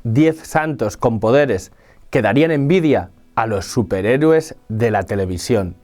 10 santos con poderes que darían envidia a los superhéroes de la televisión.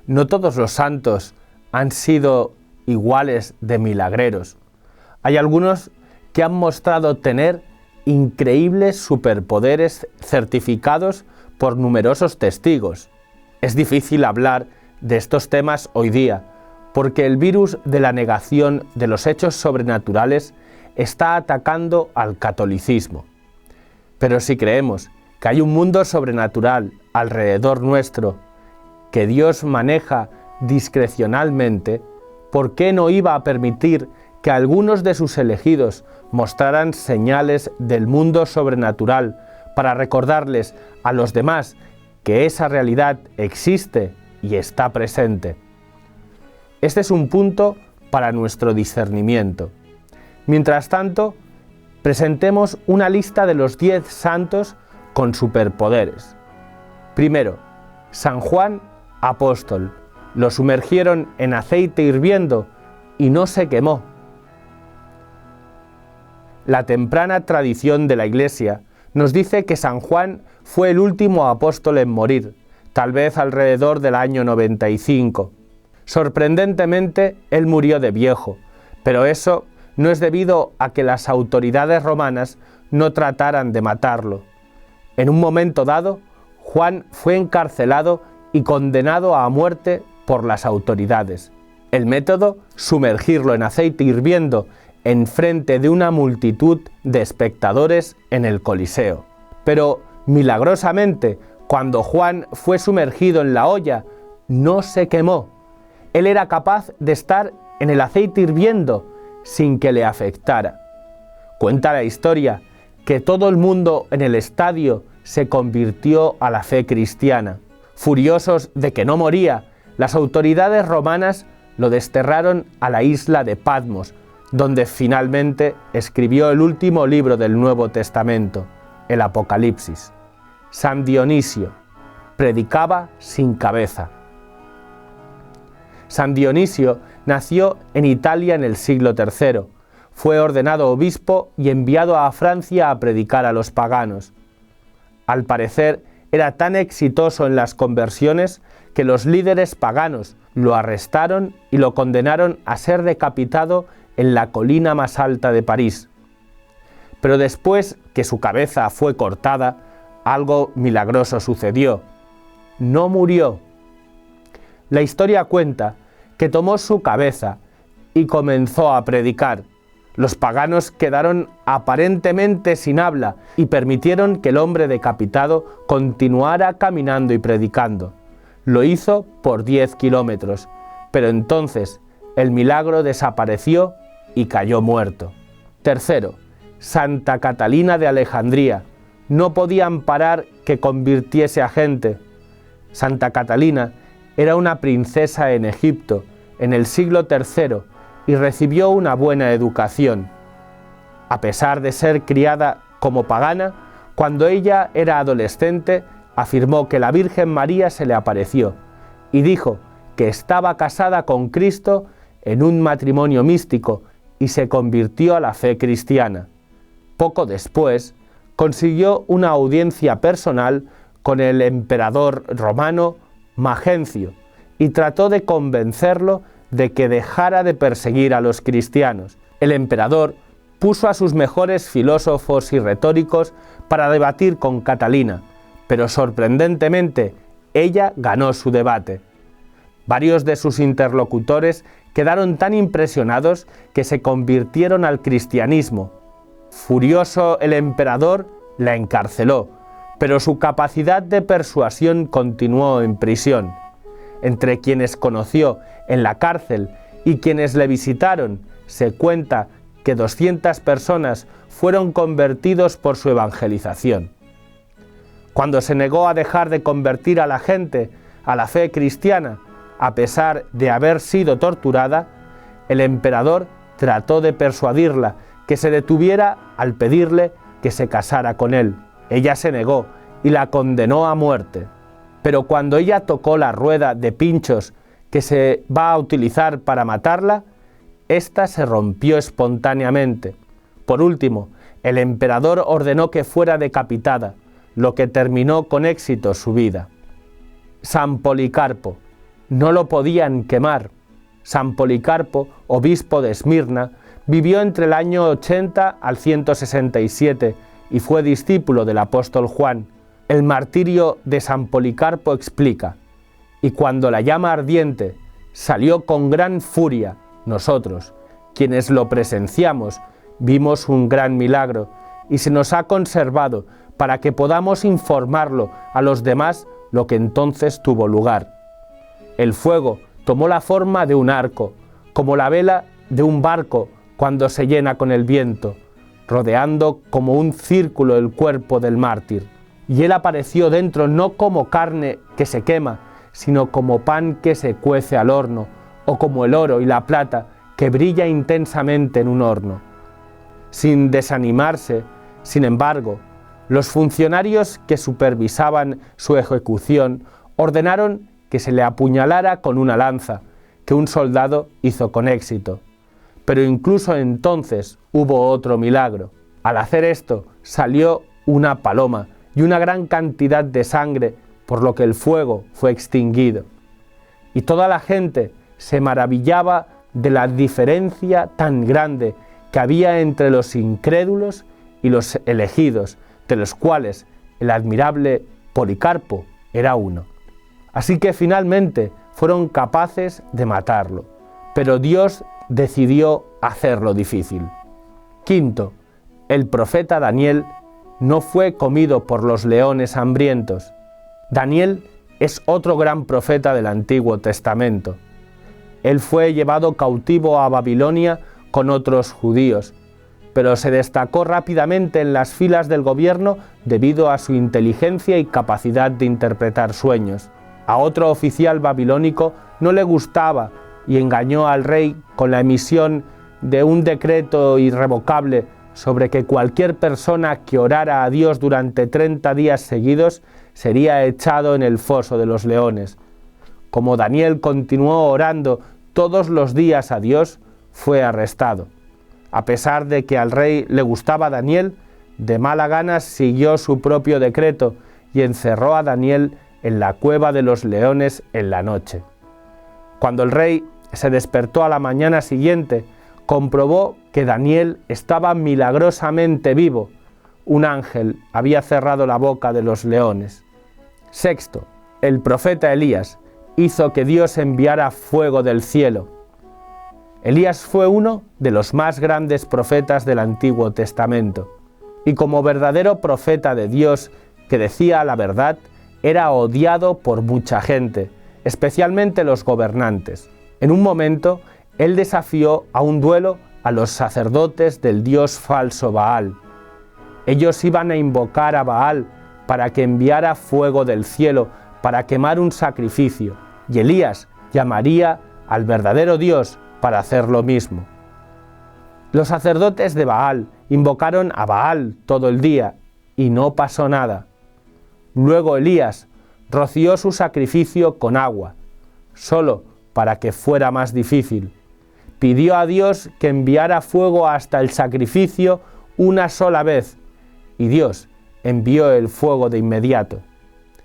No todos los santos han sido iguales de milagreros. Hay algunos que han mostrado tener increíbles superpoderes certificados por numerosos testigos. Es difícil hablar de estos temas hoy día, porque el virus de la negación de los hechos sobrenaturales está atacando al catolicismo. Pero si creemos que hay un mundo sobrenatural alrededor nuestro, que Dios maneja discrecionalmente, ¿por qué no iba a permitir que algunos de sus elegidos mostraran señales del mundo sobrenatural para recordarles a los demás que esa realidad existe y está presente? Este es un punto para nuestro discernimiento. Mientras tanto, presentemos una lista de los 10 santos con superpoderes. Primero, San Juan Apóstol. Lo sumergieron en aceite hirviendo y no se quemó. La temprana tradición de la Iglesia nos dice que San Juan fue el último apóstol en morir, tal vez alrededor del año 95. Sorprendentemente, él murió de viejo, pero eso no es debido a que las autoridades romanas no trataran de matarlo. En un momento dado, Juan fue encarcelado y condenado a muerte por las autoridades. El método, sumergirlo en aceite hirviendo en frente de una multitud de espectadores en el Coliseo. Pero, milagrosamente, cuando Juan fue sumergido en la olla, no se quemó. Él era capaz de estar en el aceite hirviendo sin que le afectara. Cuenta la historia que todo el mundo en el estadio se convirtió a la fe cristiana. Furiosos de que no moría, las autoridades romanas lo desterraron a la isla de Patmos, donde finalmente escribió el último libro del Nuevo Testamento, el Apocalipsis. San Dionisio predicaba sin cabeza. San Dionisio nació en Italia en el siglo III. Fue ordenado obispo y enviado a Francia a predicar a los paganos. Al parecer, era tan exitoso en las conversiones que los líderes paganos lo arrestaron y lo condenaron a ser decapitado en la colina más alta de París. Pero después que su cabeza fue cortada, algo milagroso sucedió. No murió. La historia cuenta que tomó su cabeza y comenzó a predicar. Los paganos quedaron aparentemente sin habla y permitieron que el hombre decapitado continuara caminando y predicando. Lo hizo por 10 kilómetros, pero entonces el milagro desapareció y cayó muerto. Tercero, Santa Catalina de Alejandría. No podían parar que convirtiese a gente. Santa Catalina era una princesa en Egipto en el siglo III y recibió una buena educación. A pesar de ser criada como pagana, cuando ella era adolescente, afirmó que la Virgen María se le apareció y dijo que estaba casada con Cristo en un matrimonio místico y se convirtió a la fe cristiana. Poco después, consiguió una audiencia personal con el emperador romano Magencio y trató de convencerlo de que dejara de perseguir a los cristianos. El emperador puso a sus mejores filósofos y retóricos para debatir con Catalina, pero sorprendentemente ella ganó su debate. Varios de sus interlocutores quedaron tan impresionados que se convirtieron al cristianismo. Furioso, el emperador la encarceló, pero su capacidad de persuasión continuó en prisión. Entre quienes conoció en la cárcel y quienes le visitaron, se cuenta que 200 personas fueron convertidos por su evangelización. Cuando se negó a dejar de convertir a la gente a la fe cristiana, a pesar de haber sido torturada, el emperador trató de persuadirla que se detuviera al pedirle que se casara con él. Ella se negó y la condenó a muerte. Pero cuando ella tocó la rueda de pinchos que se va a utilizar para matarla, ésta se rompió espontáneamente. Por último, el emperador ordenó que fuera decapitada, lo que terminó con éxito su vida. San Policarpo. No lo podían quemar. San Policarpo, obispo de Esmirna, vivió entre el año 80 al 167 y fue discípulo del apóstol Juan. El martirio de San Policarpo explica: y cuando la llama ardiente salió con gran furia, nosotros, quienes lo presenciamos, vimos un gran milagro y se nos ha conservado para que podamos informarlo a los demás lo que entonces tuvo lugar. El fuego tomó la forma de un arco, como la vela de un barco cuando se llena con el viento, rodeando como un círculo el cuerpo del mártir. Y él apareció dentro no como carne que se quema, sino como pan que se cuece al horno, o como el oro y la plata que brilla intensamente en un horno. Sin desanimarse, sin embargo, los funcionarios que supervisaban su ejecución ordenaron que se le apuñalara con una lanza, que un soldado hizo con éxito. Pero incluso entonces hubo otro milagro. Al hacer esto salió una paloma y una gran cantidad de sangre, por lo que el fuego fue extinguido. Y toda la gente se maravillaba de la diferencia tan grande que había entre los incrédulos y los elegidos, de los cuales el admirable Policarpo era uno. Así que finalmente fueron capaces de matarlo, pero Dios decidió hacerlo difícil. Quinto, el profeta Daniel no fue comido por los leones hambrientos. Daniel es otro gran profeta del Antiguo Testamento. Él fue llevado cautivo a Babilonia con otros judíos, pero se destacó rápidamente en las filas del gobierno debido a su inteligencia y capacidad de interpretar sueños. A otro oficial babilónico no le gustaba y engañó al rey con la emisión de un decreto irrevocable sobre que cualquier persona que orara a Dios durante 30 días seguidos sería echado en el foso de los leones. Como Daniel continuó orando todos los días a Dios, fue arrestado. A pesar de que al rey le gustaba Daniel, de mala gana siguió su propio decreto y encerró a Daniel en la cueva de los leones en la noche. Cuando el rey se despertó a la mañana siguiente, comprobó que Daniel estaba milagrosamente vivo. Un ángel había cerrado la boca de los leones. Sexto, el profeta Elías hizo que Dios enviara fuego del cielo. Elías fue uno de los más grandes profetas del Antiguo Testamento, y como verdadero profeta de Dios que decía la verdad, era odiado por mucha gente, especialmente los gobernantes. En un momento, él desafió a un duelo a los sacerdotes del dios falso Baal. Ellos iban a invocar a Baal para que enviara fuego del cielo para quemar un sacrificio, y Elías llamaría al verdadero Dios para hacer lo mismo. Los sacerdotes de Baal invocaron a Baal todo el día y no pasó nada. Luego Elías roció su sacrificio con agua, solo para que fuera más difícil. Pidió a Dios que enviara fuego hasta el sacrificio una sola vez, y Dios envió el fuego de inmediato.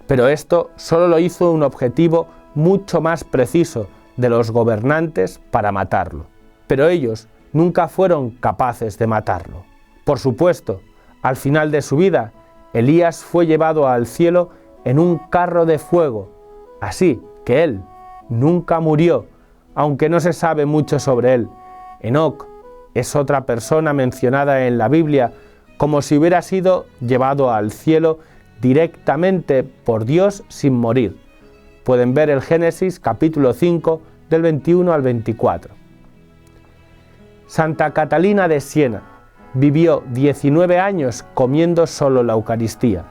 Pero esto solo lo hizo un objetivo mucho más preciso de los gobernantes para matarlo. Pero ellos nunca fueron capaces de matarlo. Por supuesto, al final de su vida, Elías fue llevado al cielo en un carro de fuego, así que él nunca murió, aunque no se sabe mucho sobre él. Enoc es otra persona mencionada en la Biblia como si hubiera sido llevado al cielo directamente por Dios sin morir. Pueden ver el Génesis capítulo 5 del 21 al 24. Santa Catalina de Siena vivió 19 años comiendo solo la Eucaristía.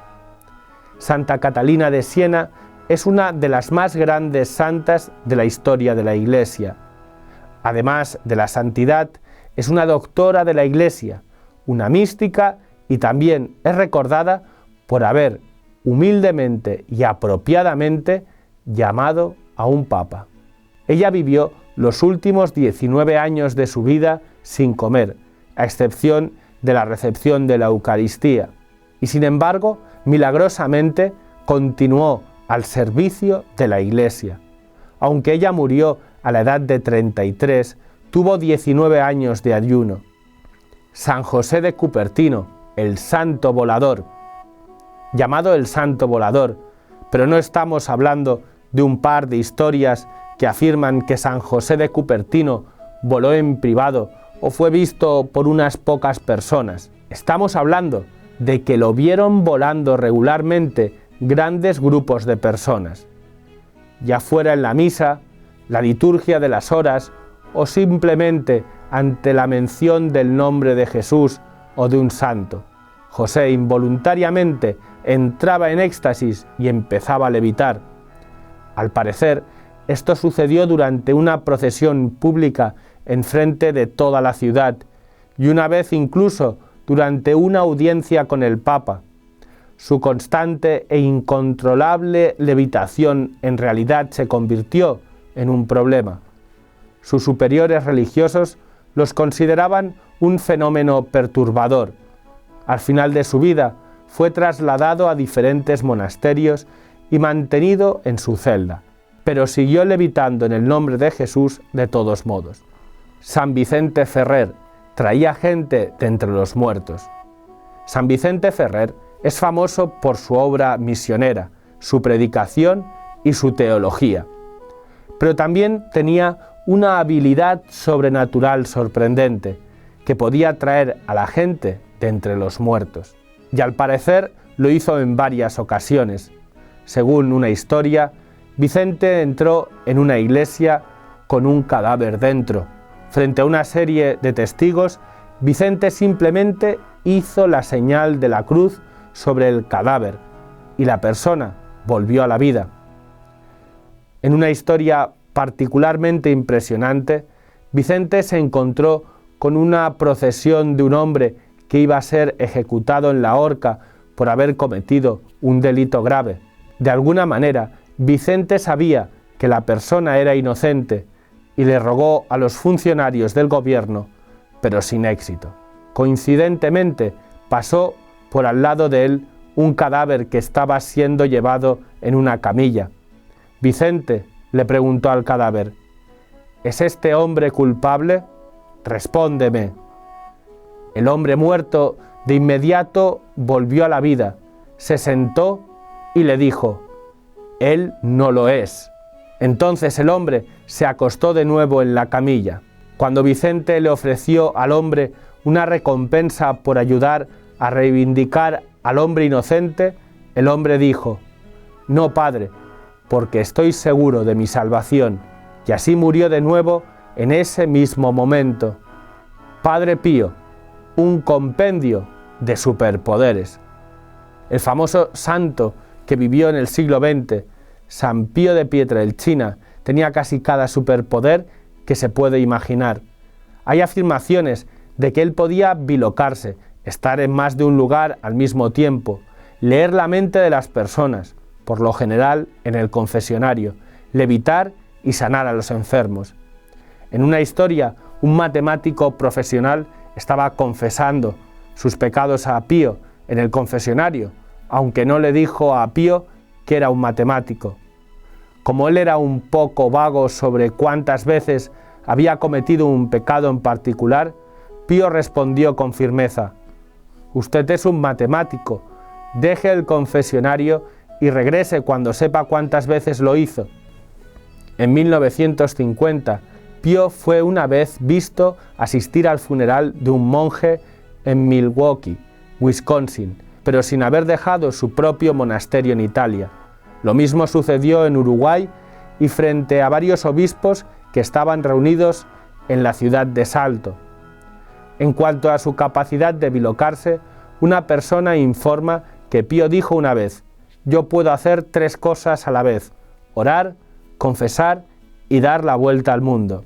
Santa Catalina de Siena es una de las más grandes santas de la historia de la Iglesia. Además de la santidad, es una doctora de la Iglesia, una mística y también es recordada por haber humildemente y apropiadamente llamado a un papa. Ella vivió los últimos 19 años de su vida sin comer, a excepción de la recepción de la Eucaristía y, sin embargo, milagrosamente continuó al servicio de la Iglesia. Aunque ella murió a la edad de 33, tuvo 19 años de ayuno. San José de Cupertino, el Santo Volador, llamado el Santo Volador, pero no estamos hablando de un par de historias que afirman que San José de Cupertino voló en privado o fue visto por unas pocas personas. Estamos hablando de que lo vieron volando regularmente grandes grupos de personas, ya fuera en la misa, la liturgia de las horas o simplemente ante la mención del nombre de Jesús o de un santo. José involuntariamente entraba en éxtasis y empezaba a levitar. Al parecer, esto sucedió durante una procesión pública enfrente de toda la ciudad y una vez incluso durante una audiencia con el Papa. Su constante e incontrolable levitación en realidad se convirtió en un problema. Sus superiores religiosos los consideraban un fenómeno perturbador. Al final de su vida fue trasladado a diferentes monasterios y mantenido en su celda, pero siguió levitando en el nombre de Jesús de todos modos. San Vicente Ferrer traía gente de entre los muertos. San Vicente Ferrer es famoso por su obra misionera, su predicación y su teología, pero también tenía una habilidad sobrenatural sorprendente que podía traer a la gente de entre los muertos. Y al parecer lo hizo en varias ocasiones. Según una historia, Vicente entró en una iglesia con un cadáver dentro. Frente a una serie de testigos, Vicente simplemente hizo la señal de la cruz sobre el cadáver y la persona volvió a la vida. En una historia particularmente impresionante, Vicente se encontró con una procesión de un hombre que iba a ser ejecutado en la horca por haber cometido un delito grave. De alguna manera, Vicente sabía que la persona era inocente y le rogó a los funcionarios del gobierno, pero sin éxito. Coincidentemente, pasó por al lado de él un cadáver que estaba siendo llevado en una camilla. Vicente le preguntó al cadáver: ¿es este hombre culpable? Respóndeme. El hombre muerto de inmediato volvió a la vida, se sentó y le dijo: él no lo es. Entonces el hombre se acostó de nuevo en la camilla. Cuando Vicente le ofreció al hombre una recompensa por ayudar a reivindicar al hombre inocente, el hombre dijo: no, padre, porque estoy seguro de mi salvación. Y así murió de nuevo en ese mismo momento. Padre Pío, un compendio de superpoderes. El famoso santo que vivió en el siglo XX, San Pío de Pietrelcina, tenía casi cada superpoder que se puede imaginar. Hay afirmaciones de que él podía bilocarse, estar en más de un lugar al mismo tiempo, leer la mente de las personas, por lo general en el confesionario, levitar y sanar a los enfermos. En una historia, un matemático profesional estaba confesando sus pecados a Pío en el confesionario, aunque no le dijo a Pío que era un matemático. Como él era un poco vago sobre cuántas veces había cometido un pecado en particular, Pío respondió con firmeza: usted es un matemático, deje el confesionario y regrese cuando sepa cuántas veces lo hizo. En 1950, Pío fue una vez visto asistir al funeral de un monje en Milwaukee, Wisconsin, pero sin haber dejado su propio monasterio en Italia. Lo mismo sucedió en Uruguay y frente a varios obispos que estaban reunidos en la ciudad de Salto. En cuanto a su capacidad de bilocarse, una persona informa que Pío dijo una vez: yo puedo hacer 3 cosas a la vez: orar, confesar y dar la vuelta al mundo.